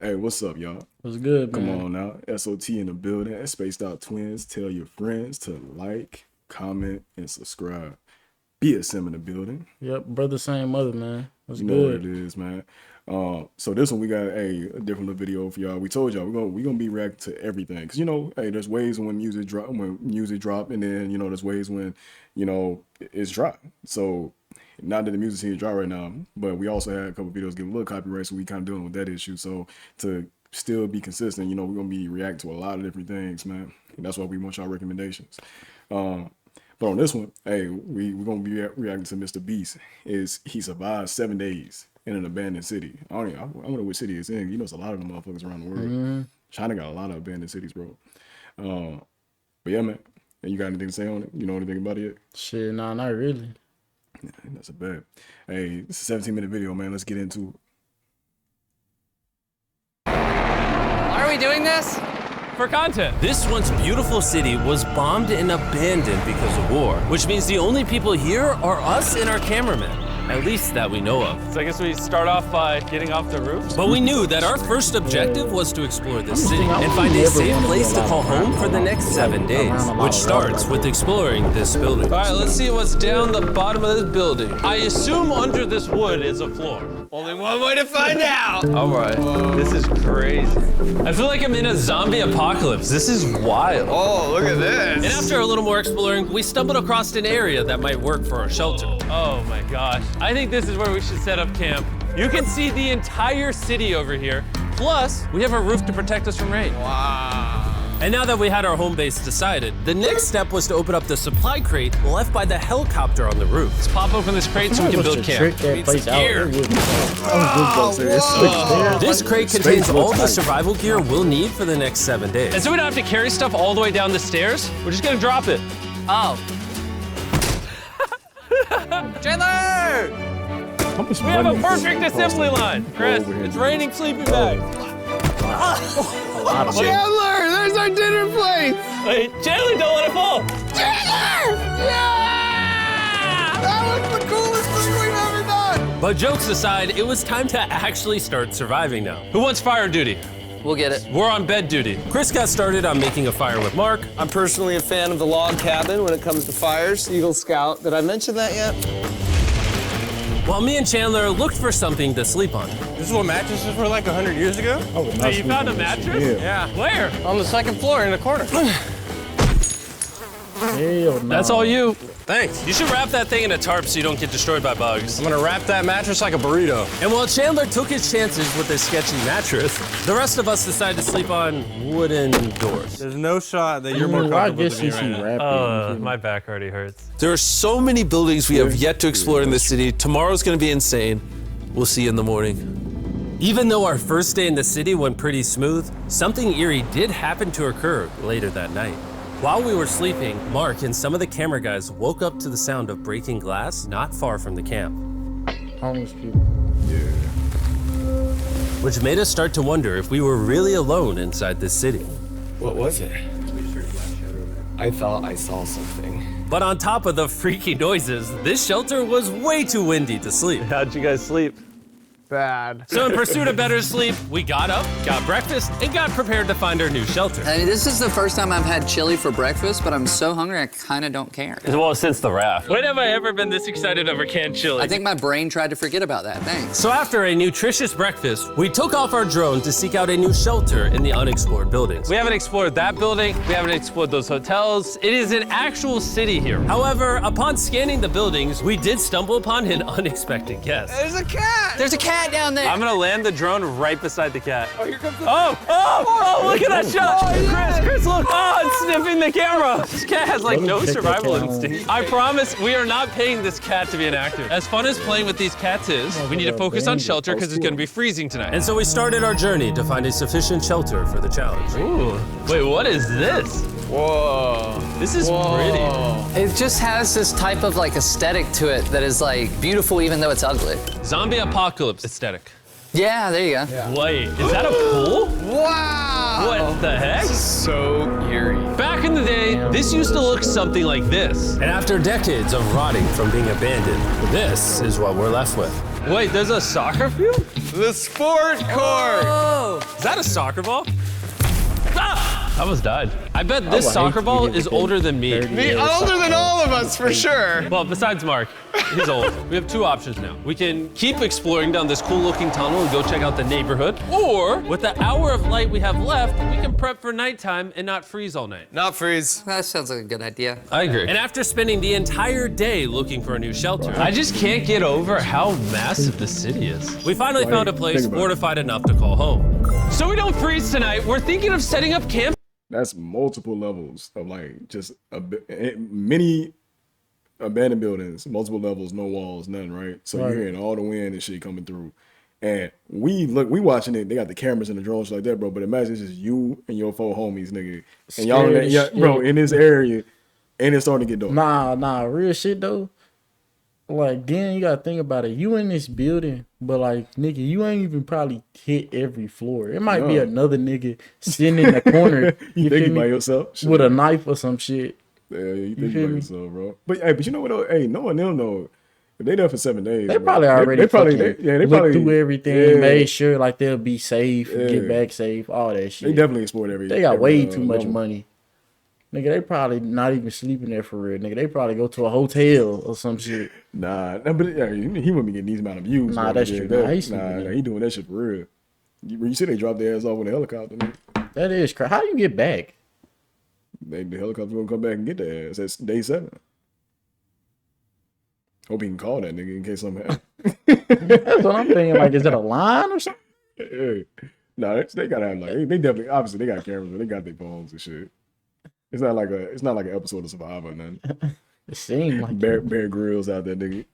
Hey, what's up, y'all? What's good, Come man? on now. SOT in the building. Spaced Out Twins. Tell your friends to like, comment, and subscribe. BSM in the building. Yep, brother, same mother, man. What's You know what it good? is, man. So this one we got a different little video for y'all. We told y'all we gonna be reacting to everything, cause hey, there's ways when music drop, and then there's ways when it's drop. So not that the music's here dry right now, but we also had a couple videos getting a little copyright, so we kind of dealing with that issue. So to still be consistent, we're gonna be reacting to a lot of different things, man. And that's why we want y'all recommendations. But on this one, hey, we're gonna be reacting to Mr. Beast. He survived 7 days in an abandoned city. I wonder what city it's in. It's a lot of them motherfuckers around the world. China got a lot of abandoned cities, bro. But yeah, man. And you got anything to say on it? You know anything about it yet? Shit, nah, not really. Yeah, that's a bad. Hey, it's a 17-minute video, man. Let's get into it. Why are we doing this? For content. This once beautiful city was bombed and abandoned because of war, which means the only people here are us and our cameraman. At least that we know of. So I guess we start off by getting off the roof. But we knew that our first objective was to explore this city and find a safe place to call home for the next 7 days, which starts with exploring this building. All right, let's see what's down the bottom of this building. I assume under this wood is a floor. Only one way to find out. All right, this is crazy. I feel like I'm in a zombie apocalypse. This is wild. Oh, look at this. And after a little more exploring, we stumbled across an area that might work for our shelter. Oh my gosh. I think this is where we should set up camp. You can see the entire city over here. Plus, we have a roof to protect us from rain. Wow. And now that we had our home base decided, the next step was to open up the supply crate left by the helicopter on the roof. Let's pop open this crate so we can build camp. Trick that place out. gear. It This crate contains all the survival gear we'll need for the next 7 days. And so we don't have to carry stuff all the way down the stairs. We're just gonna drop it. Oh. Chandler! We have a perfect assembly line. Chris, it's raining sleeping bags. Chandler, there's our dinner plate! Wait, Chandler, don't let it fall. Chandler! Yeah! That was the coolest thing we've ever done! But jokes aside, it was time to actually start surviving now. Who wants fire duty? We'll get it. We're on bed duty. Chris got started on making a fire with Mark. I'm personally a fan of the log cabin when it comes to fires. Eagle Scout. Did I mention that yet? While me and Chandler looked for something to sleep on. This is what mattresses were like 100 years ago? Hey, you found a mattress? Yeah. Where? On the second floor in the corner. Hell no. That's all you. Thanks. You should wrap that thing in a tarp so you don't get destroyed by bugs. I'm gonna wrap that mattress like a burrito. And while Chandler took his chances with his sketchy mattress, the rest of us decided to sleep on wooden doors. There's no shot that you're more I comfortable guess than me since right he now. rapping. My back already hurts. There are so many buildings we have yet to explore in this city. Tomorrow's gonna be insane. We'll see you in the morning. Even though our first day in the city went pretty smooth, something eerie did happen to occur later that night. While we were sleeping, Mark and some of the camera guys woke up to the sound of breaking glass not far from the camp, Homeless people. which made us start to wonder if we were really alone inside this city. What was it? I thought I saw something. But on top of the freaky noises, this shelter was way too windy to sleep. How'd you guys sleep? Bad. So in pursuit of better sleep, we got up, got breakfast, and got prepared to find our new shelter. I mean, this is the first time I've had chili for breakfast, but I'm so hungry I kind of don't care. Well, since the raft. When have I ever been this excited over canned chili? I think my brain tried to forget about that. Thanks. So after a nutritious breakfast, we took off our drone to seek out a new shelter in the unexplored buildings. We haven't explored that building. We haven't explored those hotels. It is an actual city here. However, upon scanning the buildings, we did stumble upon an unexpected guest. There's a cat! There's a cat down there. I'm gonna land the drone right beside the cat. Oh, here comes the look at that shot! Chris, look! Oh, it's sniffing the camera! This cat has like no survival instinct. I promise we are not paying this cat to be an actor. As fun as playing with these cats is, we need to focus on shelter because it's gonna be freezing tonight. And so we started our journey to find a sufficient shelter for the challenge. Ooh, wait, what is this? Whoa. This is pretty. It just has this type of like aesthetic to it that is like beautiful even though it's ugly. Zombie apocalypse aesthetic. Yeah, there you go. Wait, is that a pool? Wow! What the heck? So eerie. Back in the day, this used to look something like this. And after decades of rotting from being abandoned, this is what we're left with. Wait, there's a soccer field? The sport court. Is that a soccer ball? Ah! I almost died. I bet this soccer ball is older than me. Older than all of us, for sure. Well, besides Mark, he's old. We have two options now. We can keep exploring down this cool looking tunnel and go check out the neighborhood. Or, with the hour of light we have left, we can prep for nighttime and not freeze all night. Not freeze. That sounds like a good idea. I agree. And after spending the entire day looking for a new shelter, I just can't get over how massive the city is. we finally found a place think about it. fortified enough to call home. So we don't freeze tonight, we're thinking of setting up camp. That's multiple levels of like just many abandoned buildings, multiple levels, no walls, nothing, right? So you're hearing all the wind and shit coming through. And we watching it, they got the cameras and the drones like that, bro. But imagine it's just you and your four homies, nigga. And y'all in that, bro, in this area, and it's starting to get dark. Nah, real shit though. Like, then you gotta think about it. You in this building, but like, nigga, you ain't even probably hit every floor. It might be another nigga sitting in the corner. You think by yourself? Shit. With a knife or some shit. Yeah, you think by yourself, bro. But hey, but you know what though? Hey, no one they'll know. If they there for 7 days, They bro, probably already they probably looked probably through everything, made sure like they'll be safe, get back safe, all that shit. They definitely explored everything. They got way too much money. Nigga, they probably not even sleeping there for real. Nigga, they probably go to a hotel or some shit. Nah, but yeah, he wouldn't be getting these amount of views. Nah, bro. that's true. Nah, he doing that shit for real. You see they dropped their ass off with a helicopter. Man. That is crazy. How you get back? The helicopter gonna come back and get their ass. That's day 7. Hope he can call that nigga in case something happens. That's what I'm thinking. Like, is it a line or something? Yeah. Nah, they gotta have like they definitely obviously they got cameras, but they got their phones and shit. It's not like an episode of Survivor or nothing. It seemed like Bear Grylls out there, nigga.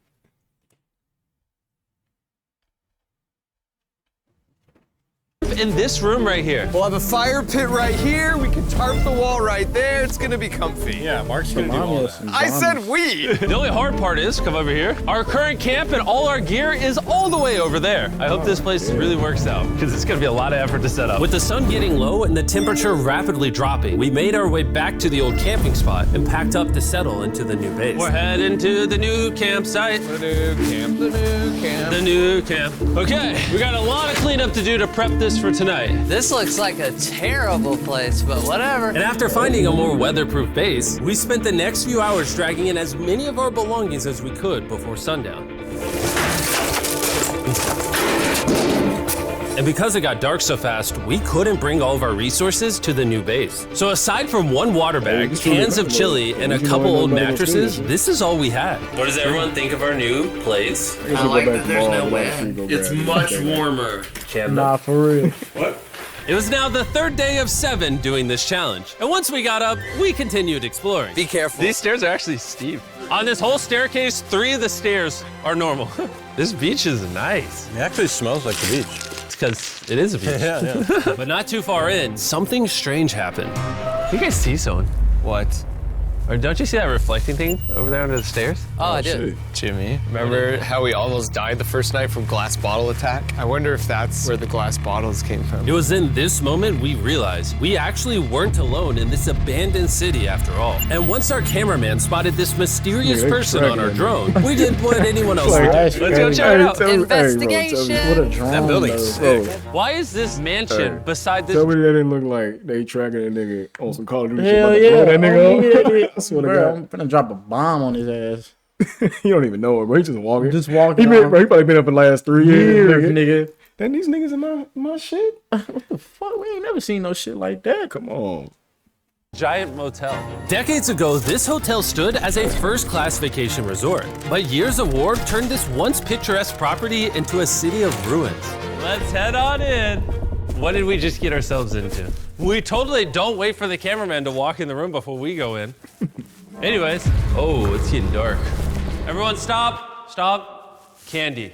In this room right here. We'll have a fire pit right here. We can tarp the wall right there. It's gonna be comfy. Yeah, Mark's gonna do all that. I said we. The only hard part is, come over here, our current camp and all our gear is all the way over there. I hope this place really works out, because it's gonna be a lot of effort to set up. With the sun getting low and the temperature rapidly dropping, we made our way back to the old camping spot and packed up to settle into the new base. We're heading to the new campsite. The new camp. The new camp. Okay, we got a lot of cleanup to do to prep this for tonight. This looks like a terrible place, but whatever. And after finding a more weatherproof base, we spent the next few hours dragging in as many of our belongings as we could before sundown. And because it got dark so fast, we couldn't bring all of our resources to the new base. So aside from one water bag, cans of chili, and a couple old mattresses, this is all we had. What does everyone think of our new place? I like that there's no wind. It's much warmer. nah, for real. It was now the 3rd day of 7 doing this challenge. And once we got up, we continued exploring. Be careful. These stairs are actually steep. On this whole staircase, 3 of the stairs are normal. This beach is nice. It actually smells like the beach. It's because it is a beach. Yeah. But not too far in, something strange happened. You guys see someone? What? Or don't you see that reflecting thing over there under the stairs? Oh, I did. Jimmy, remember how we almost died the first night from glass bottle attack? I wonder if that's where the glass bottles came from. It was in this moment we realized we actually weren't alone in this abandoned city after all. And once our cameraman spotted this mysterious person on our drone, we didn't want anyone else to do. That's Let's go crazy. check it out. Investigation. What a drone. That building's though. sick. Why is this mansion beside this? Tell me that didn't look like they tracking a nigga on some Call of Duty Hell shit. yeah. About to blow that nigga up. I I swear to Bro, God. I'm finna drop a bomb on his ass. You don't even know it, bro. He just walking. Just walking He, around. bro, he probably been up for the last 3 years, Years, nigga. nigga. Then these niggas in my shit. What the fuck? We ain't never seen no shit like that. Come on. Giant motel. Decades ago, this hotel stood as a first-class vacation resort. But years of war turned this once picturesque property into a city of ruins. Let's head on in. What did we just get ourselves into? We totally don't wait for the cameraman to walk in the room before we go in. Anyways, oh, it's getting dark. Everyone stop, stop. Candy.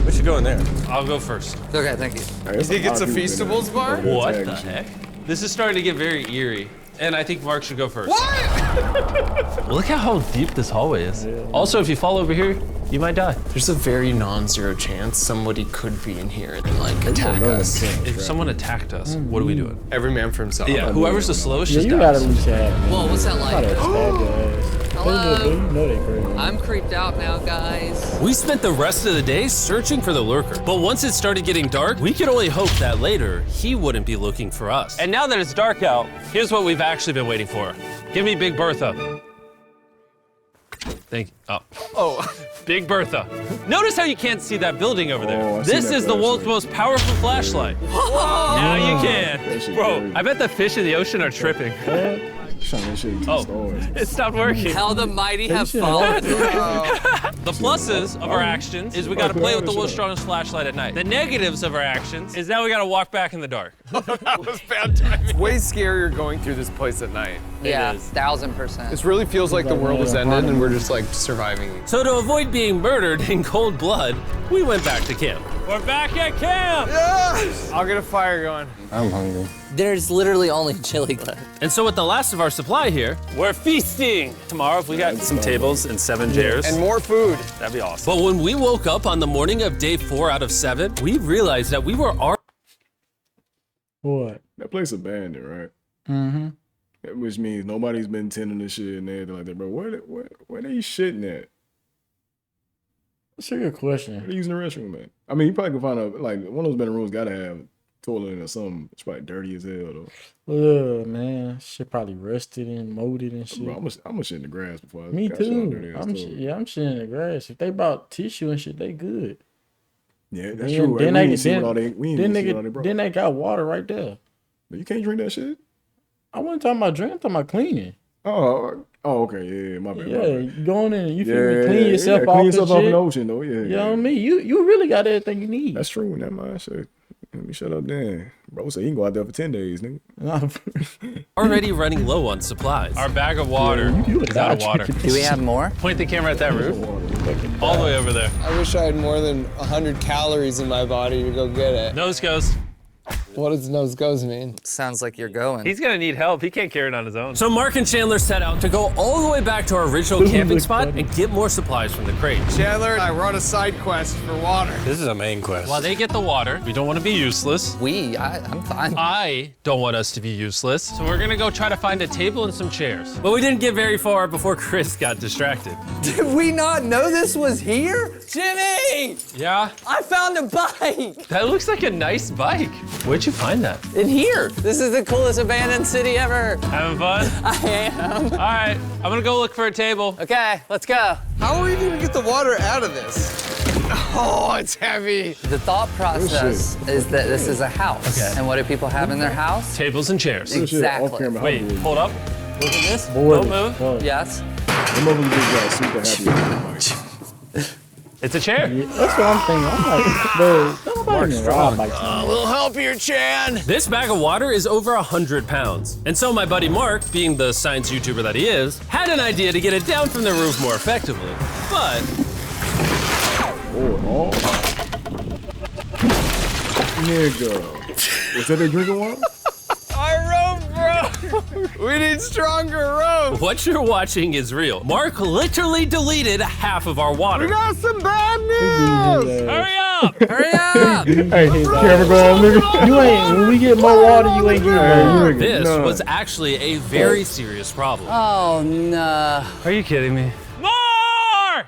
We should go in there. I'll go first. Okay, thank you. You think it's a Feastables bar? What the heck? This is starting to get very eerie. And I think Mark should go first. What? Look at how deep this hallway is. Also, if you fall over here, You might die. There's a very non-zero chance somebody could be in here and like attack us. If someone attacked us, what are we doing? Every man for himself. Yeah, whoever's the slowest Yeah, just you gotta dies. at least have. Whoa, what's that like? Hello. You know they crazy. I'm creeped out now, guys. We spent the rest of the day searching for the lurker, but once it started getting dark, we could only hope that later he wouldn't be looking for us. And now that it's dark out, here's what we've actually been waiting for. Give me Big Bertha. Thank you. Oh. Big Bertha. Notice how you can't see that building over there. Oh, I see This that is the world's flashlight. most powerful flashlight. Now you That can. shit Bro, crazy. I bet the fish in the ocean are tripping. Shine that shit into Oh. the stars. It stopped working. How the mighty have shit fallen. The pluses of our actions is we gotta play with the world's strongest flashlight at night. The negatives of our actions is now we gotta walk back in the dark. That was bad timing. It's way scarier going through this place at night. Yeah, is. 1000%. This really feels like the world has ended and we're just like surviving. So to avoid being murdered in cold blood, we went back to camp. We're back at camp! I'll get a fire going. I'm hungry. There's literally only chili left. And so with the last of our supply here, We're feasting! Tomorrow, if we got some tables and 7 chairs, And more food. that'd be awesome. but when we woke up on the morning of day 4 out of 7, we realized that we were What? That place abandoned, right? Mm-hmm. Which means nobody's been tending the shit and everything like that, bro. Where they shitting at? That's a good Where question. they using the restroom at? I mean, you probably can find a like one of those bedroom rooms gotta have toilet in or something. It's probably dirty as hell though. Ugh, man. Shit probably rusted and molded and shit. Bro, I'm gonna shit in the grass before I Me gotta shit out there, too. that's I'm toilet. I'm shitting in the grass. If they bought tissue and shit, they good. Yeah, that's Then- true. then we they- ain't see then- what all they we ain't Then even see what all they they brought. then they got water right there. But you can't drink that shit. I wasn't talking about drinking, I'm talking about cleaning. Okay, yeah, my bad. Yeah, my bad. you going in, you feel Yeah, me? Clean yourself yeah, off. clean yourself and off in shit. the ocean though. Yeah, You know what I mean? You really got everything you need. That's true. Never mind. Shit. Let me shut up then. Bro said he can go out there for 10 days, nigga. already running low on supplies. Our bag of water is out of water. Do we have more? Point the camera at that roof. All the way over there. I wish I had more than 100 calories in my body to go get it. Nose goes. What does nose goes mean? Sounds like you're going. He's gonna need help. He can't carry it on his own. So Mark and Chandler set out to go all the way back to our original camping spot and get more supplies from the crate. Chandler and I were on a side quest for water. This is a main quest. While they get the water, we don't want to be useless. I'm fine. I don't want us to be useless. So we're gonna go try to find a table and some chairs. But we didn't get very far before Chris got distracted. Did we not know this was here? Jimmy! Yeah? I found a bike! That looks like a nice bike. Where'd you find that? In here. This is the coolest abandoned city ever. Having fun? I am. All right, I'm gonna go look for a table. Okay, let's go. How are we even gonna get the water out of this? Oh, it's heavy. The thought process is that this is a house. Okay. And what do people have in their house? Tables and chairs. Real shit, off Exactly. camera, how Wait, good. hold up. Look at this. Bored Don't as move. fuck. Yes. Them motherfuckers just got super happy with the It's a chair. Yeah, that's what I'm thinking. I'm like, bro, nobody even ride bikes anymore. We'll help you, Chan. This bag of water is over 100 pounds. And so my buddy Mark, being the science YouTuber that he is, had an idea to get it down from the roof more effectively. But Oh, nigga. Was that they drinking water? Our rope, bro. We need stronger rope. what you're watching is real. Mark literally deleted half of our water. Got some bad news. Hurry up! Hurry up! Hey, camera go on, nigga. You ain't, when we get more water, you ain't getting no water. This No. was actually a very serious problem. Oh, no. Are you kidding me? More!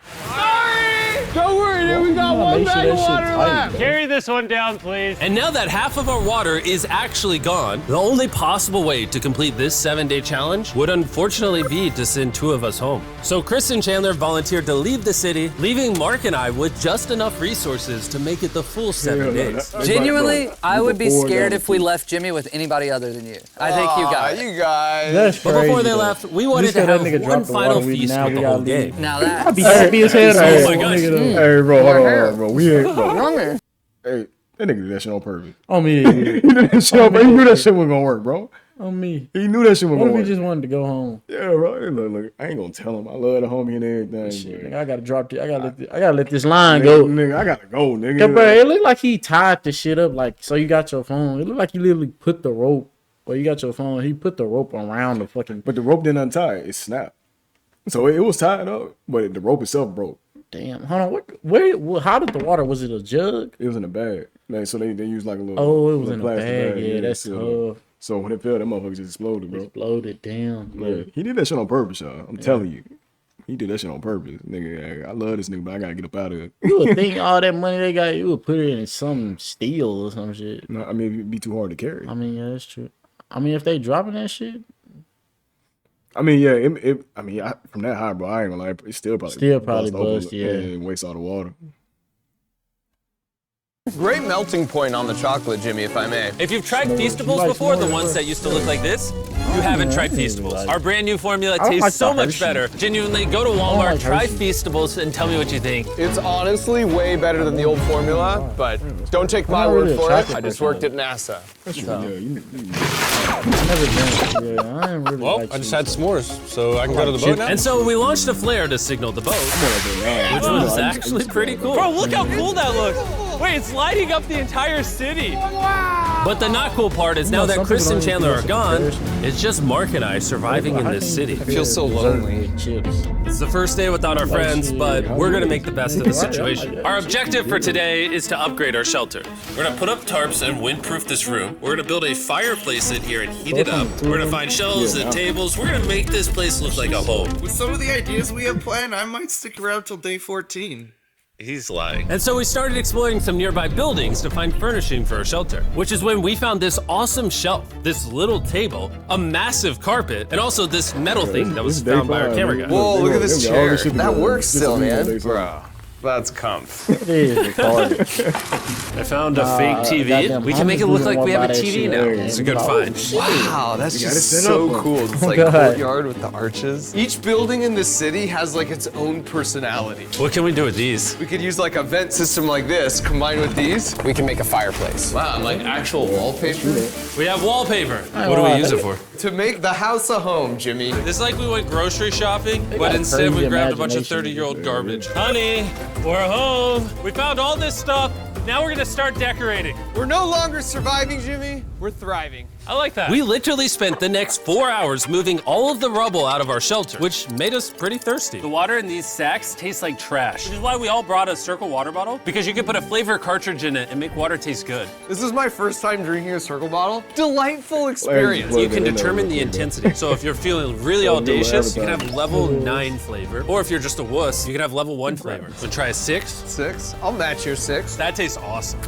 Don't worry, dude. We got one Make sure bag of that shit water tight, left. bro. Carry this one down, please. And now that half of our water is actually gone, the only possible way to complete this 7-day challenge would unfortunately be to send 2 of us home. So Chris and Chandler volunteered to leave the city, leaving Mark and I with just enough resources to make it the full 7 days. Genuinely, I would be scared if we left. left Jimmy with anybody other than you. I think you got it. You guys. That's But crazy. before they though. left, we wanted Just to 'cause that have nigga one dropped the final water, feast now with we the whole gotta leave. game. Now I'd be that. happy as hell. Oh my gosh. Hey, bro, hold on, bro. We ain't, bro. Hey, that nigga did that shit on purpose. On me. He did that shit on purpose. He knew that shit wasn't gonna work, bro. On me. He knew that shit wasn't What gonna if we work. just wanted to go home? Yeah, bro. Hey, look, I ain't gonna tell him. I love the homie and everything. Shit, but- nigga, I gotta drop this. I gotta let this line go. Nigga, I gotta go, nigga. Yeah, bro, it looked like he tied the shit up. Like, so you got your phone. It looked like you literally put the rope. Well, you got your phone. He put the rope around the fucking. But the rope didn't untie. It snapped. So it was tied up, but the rope itself broke. Damn. Hold on. Where? How did the water? Was it a jug? It was in a bag. Like, so they used like a little. Oh, it was little in a plastic bag. Yeah, that's tough. So when it fell, that motherfucker just exploded, bro. Exploded. Damn. Yeah. He did that shit on purpose, y'all. I'm telling you. He did that shit on purpose. Nigga, I love this nigga, but I gotta get up out of it. You would think all that money they got, you would put it in some steel or some shit. No, I mean, it'd be too hard to carry. I mean, yeah, that's true. I mean, if they dropping that shit. I mean, yeah, from that high, bro, I ain't gonna lie, it's still probably bust, yeah. And waste all the water. Great melting point on the chocolate, Jimmy, if I may. If you've tried Feastables before, the ones that used to look like this, you haven't tried Feastables. Our brand new formula tastes so much better. Genuinely, go to Walmart, try Feastables, and tell me what you think. It's honestly way better than the old formula, but don't take my word for it. I just worked at NASA. Well, I just had s'mores, so I can go to the boat now. And so we launched a flare to signal the boat, which was actually pretty cool. Bro, look how cool that looks. Wait, it's lighting up the entire city. But the not cool part is now that Chris and Chandler are gone, it's just Mark and I surviving in this city. I feel so lonely. It's the first day without our friends, but we're gonna make the best of the situation. Our objective for today is to upgrade our shelter. We're gonna put up tarps and windproof this room. We're gonna build a fireplace in here and heat it up. We're gonna find shelves and tables. We're gonna make this place look like a home. With some of the ideas we have planned, I might stick around till day 14. He's lying. And so we started exploring some nearby buildings to find furnishing for our shelter, which is when we found this awesome shelf, this little table, a massive carpet, and also this metal thing that was found by our camera guy. Whoa, look at this chair. That works still, man. Bro, that's comf. I found a fake TV. We can make it look like we have a TV now. It's a good find. Wow, that's just so cool. It's like a courtyard with the arches. Each building in this city has like its own personality. What can we do with these? We could use like a vent system like this, combined with these. We can make a fireplace. Wow, like actual wallpaper? We have wallpaper. What do we use it for? To make the house a home, Jimmy. It's like we went grocery shopping, but instead we grabbed a bunch of 30-year-old garbage. Honey, we're home. We found all this stuff. Now we're gonna start decorating. We're no longer surviving, Jimmy. We're thriving. I like that. We literally spent the next 4 hours moving all of the rubble out of our shelter, which made us pretty thirsty. The water in these sacks tastes like trash, which is why we all brought a Circle water bottle, because you can put a flavor cartridge in it and make water taste good. This is my first time drinking a Circle bottle. Delightful experience. You can determine the intensity. So if you're feeling really audacious, you can have level 9 flavor. Or if you're just a wuss, you can have level 1 flavor. So try a 6. 6? I'll match your 6. That tastes awesome.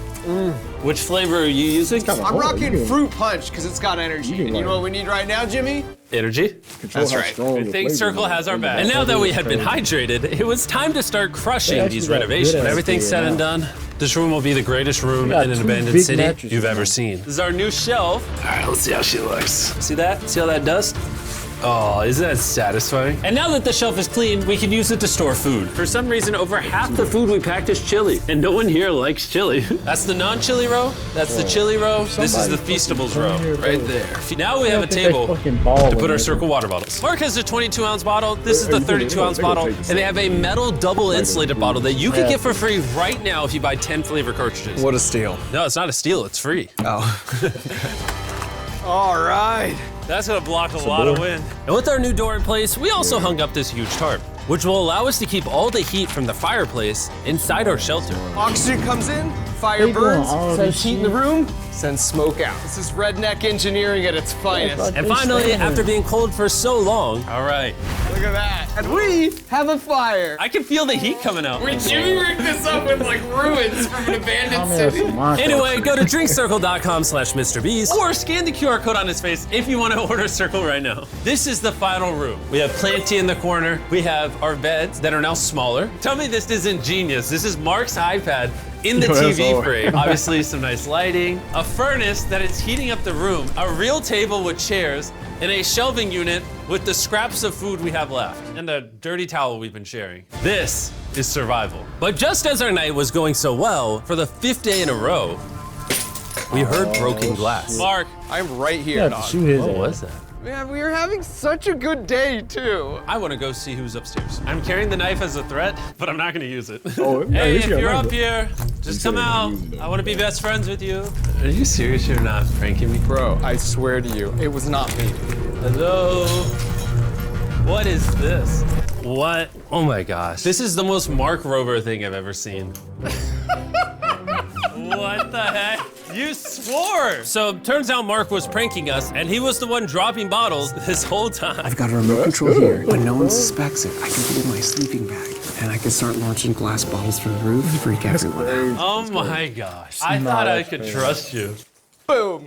Which flavor are you using? I'm rocking Fruit Punch because it's got energy. And you know what we need right now, Jimmy? Energy? That's right. Good thing Circle has our back. And now that we had been hydrated, it was time to start crushing these renovations. When everything's said and done, this room will be the greatest room in an abandoned city you've ever seen. This is our new shelf. All right, let's see how she looks. See that? See how that dust? Oh, isn't that satisfying? And now that the shelf is clean, we can use it to store food. For some reason, over half the food we packed is chili, and no one here likes chili. That's the non-chili row, that's the chili row, this is the Feastables row, right there. Now we have a table to put our Circle water bottles. Mark has a 22-ounce bottle, this is the 32-ounce bottle, and they have a metal double insulated bottle that you can get for free right now if you buy 10 flavor cartridges. What a steal. No, it's not a steal, it's free. Oh. All right. That's gonna block a lot of wind. And with our new door in place, we also hung up this huge tarp, which will allow us to keep all the heat from the fireplace inside our shelter. Oxygen comes in, fire burns, sends heat in the room, sends smoke out. This is redneck engineering at its finest. And finally, after being cold for so long, All right. Look at that. And we have a fire. I can feel the heat coming out. Jimmy rigged this up with like ruins from an abandoned city. Anyway, go to drinkcircle.com/mrbeast. Or scan the QR code on his face if you want to order Circle right now. This is the final room. We have Planty in the corner. We have our beds that are now smaller. Tell me this isn't genius. This is Mark's iPad in the TV frame. Obviously some nice lighting, a furnace that is heating up the room, a real table with chairs, and a shelving unit with the scraps of food we have left, and a dirty towel we've been sharing. This is survival. But just as our night was going so well, for the 5th day in a row, we heard broken glass. Mark, I'm right here, dog. What was that? Man, we are having such a good day, too. I want to go see who's upstairs. I'm carrying the knife as a threat, but I'm not going to use it. Oh, hey, if you're up here, just come out. I want to be best friends with you. Are you serious? You're not pranking me? Bro, I swear to you, it was not me. Hello? What is this? What? Oh my gosh. This is the most Mark Rover thing I've ever seen. What the heck? You swore! So turns out Mark was pranking us, and he was the one dropping bottles this whole time. I've got a remote control here, but no one suspects it. I can hold my sleeping bag, and I can start launching glass bottles from the roof to freak everyone out. Oh my gosh. I thought I could trust you. Boom.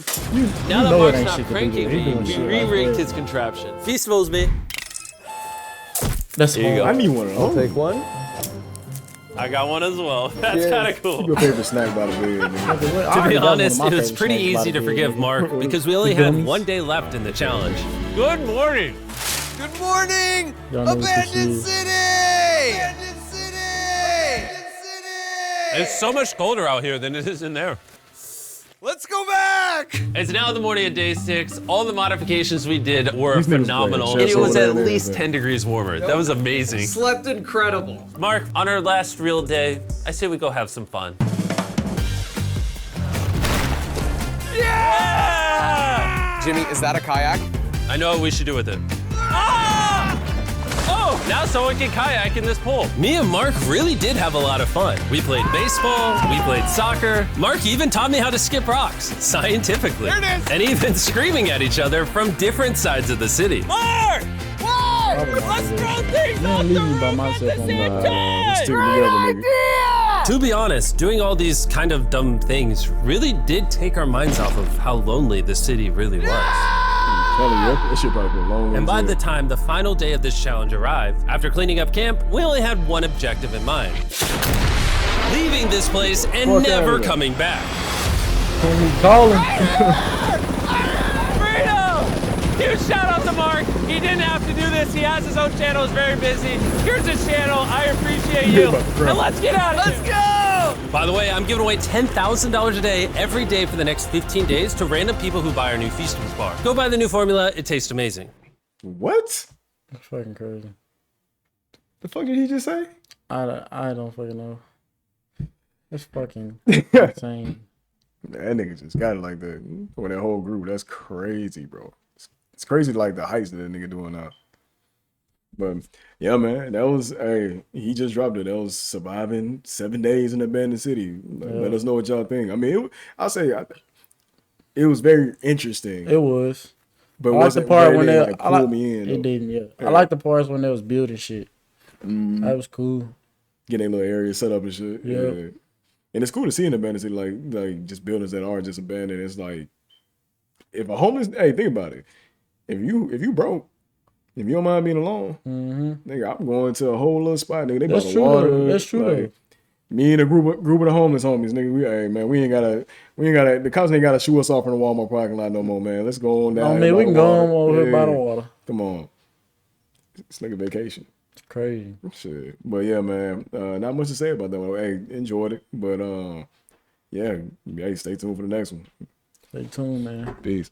Now that know it Mark's ain't not shit to do pranking with it. He me, doing we shit like re-rigged that. his contraption. Feastables me. That's Here you go. I need one of those. Take one. I got one as well. That's Yes. kind of cool. Your favorite snack by the bed, nigga. To be honest, it was pretty easy to forgive Mark because we only had one day left in the challenge. Good morning. Good morning, Y'all know what this Abandoned is. City! Abandoned City! Abandoned City! It's so much colder out here than it is in there. Let's go back! It's now the morning of day 6. All the modifications we did were These niggas phenomenal. playing It was chess at over there, least man. 10 degrees warmer. That was amazing. Slept incredible. Mark, on our last real day, I say we go have some fun. Yeah! Jimmy, is that a kayak? I know what we should do with it. Ah! Oh, now someone can kayak in this pool. Me and Mark really did have a lot of fun. We played baseball, we played soccer. Mark even taught me how to skip rocks, scientifically. There it is. And even screaming at each other from different sides of the city. Mark! Let's throw things off the roof by myself on Let's stick together, nigga. To be honest, doing all these kind of dumb things really did take our minds off of how lonely the city really was. Tell you, that shit probably been long. And by the time the final day of this challenge arrived, after cleaning up camp, we only had one objective in mind. Leaving this place and Fuck never outta here. coming back. Can we call him? Huge shout out to Mark. He didn't have to do this. He has his own channel. He's very busy. Here's his channel. I appreciate you. And let's get out of here. Let's go. By the way, I'm giving away $10,000 a day every day for the next 15 days to random people who buy our new Feastables bar. Go buy the new formula. It tastes amazing. What? That's fucking crazy. The fuck did he just say? I don't fucking know. It's fucking insane. That nigga just got it like that. For that whole group, that's crazy, bro. It's crazy like the heights that that nigga doing now. But yeah, man, that was he just dropped it. That was surviving 7 days in the abandoned city. Let us know what y'all think. I mean, I'll say it was very interesting. It was. But I like the part when they pull me in. It though. didn't, yeah. I like the parts when they was building shit. That was cool. Getting a little area set up and shit. Yeah. And it's cool to see in the abandoned city, like just buildings that are just abandoned. It's like if a homeless, hey, think about it. If you broke, if you don't mind being alone, nigga, I'm going to a whole little spot, nigga. They That's bought true, water. though. That's true, like, me and a group of the homeless homies, nigga. We ain't gotta. The cops ain't gotta shoo us off from the Walmart parking lot no more, man. Let's go on down. I here mean, by we the can go water. on over here by the water. Come on, it's like a vacation. It's crazy. Shit. But yeah, man, not much to say about that one. Hey, enjoyed it. But yeah, hey, stay tuned for the next one. Stay tuned, man. Peace.